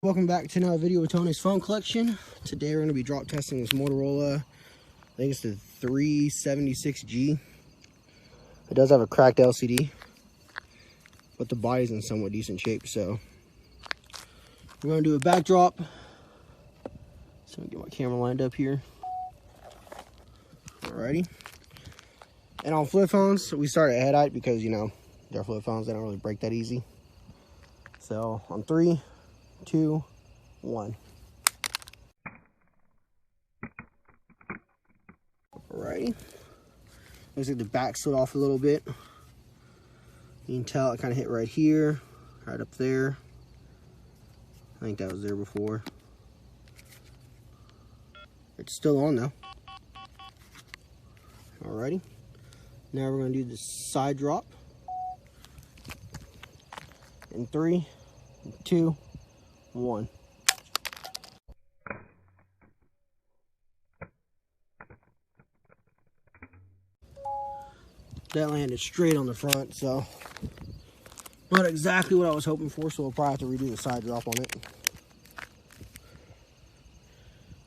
Welcome back to another video with Tony's phone collection. Today we're going to be drop testing this Motorola. I think it's the 376G. It does have a cracked LCD, but the body's in somewhat decent shape. So we're going to do a backdrop. So I'm going to get my camera lined up here. Alrighty. And on flip phones, we start at head height because, you know, they're flip phones. They don't really break that easy. So on 3, 2, 1. Alrighty. Looks like the back slid off a little bit. You can tell it kind of hit right here, right up there. I think that was there before. It's still on though. Alrighty. Now we're going to do the side drop. In 3, 2, 1. That landed straight on the front, so not exactly what I was hoping for, so we'll probably have to redo the side drop on it.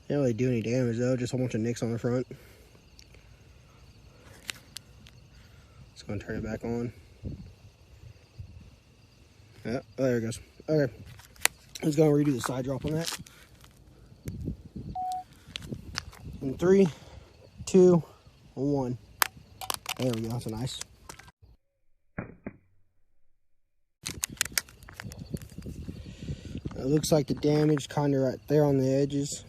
Didn't really do any damage though, just a bunch of nicks on the front. Just gonna turn it back on. Yeah, oh, there it goes. Okay, let's go and redo the side drop on that. In 3, 2, 1. There we go, that's nice. It looks like the damage kind of right there on the edges.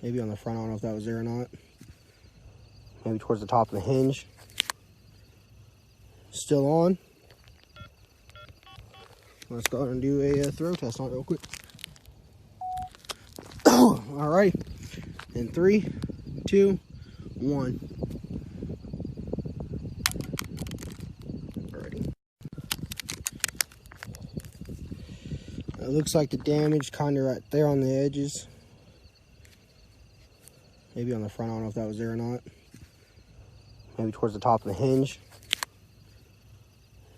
Maybe on the front, I don't know if that was there or not. Maybe towards the top of the hinge. Still on. Let's go ahead and do a throw test on it real quick. Alright. In 3, 2, 1. Alrighty. It looks like the damage kind of right there on the edges. Maybe on the front, I don't know if that was there or not. Maybe towards the top of the hinge.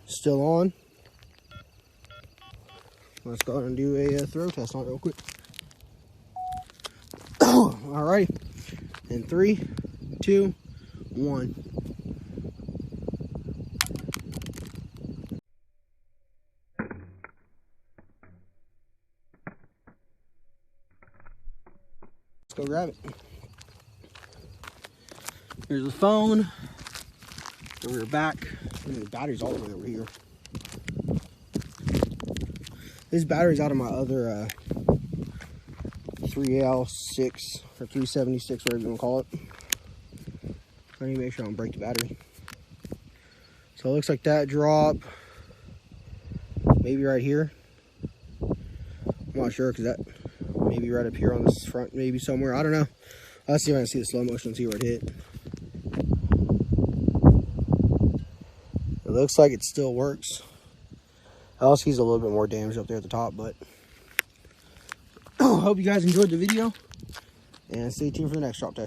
Still on. Let's go ahead and do a throw test on it real quick. Alright. In 3, 2, 1. Let's go grab it. Here's the phone. Over back. The battery's all the way over here. This battery's out of my other 3L6 or 376, whatever you want to call it. I need to make sure I don't break the battery. So it looks like that drop, maybe right here. I'm not sure because that maybe right up here on this front, maybe somewhere. I don't know. Let's see if I can see the slow motion and see where it hit. It looks like it still works. LCD's a little bit more damaged up there at the top, but hope you guys enjoyed the video and stay tuned for the next drop test.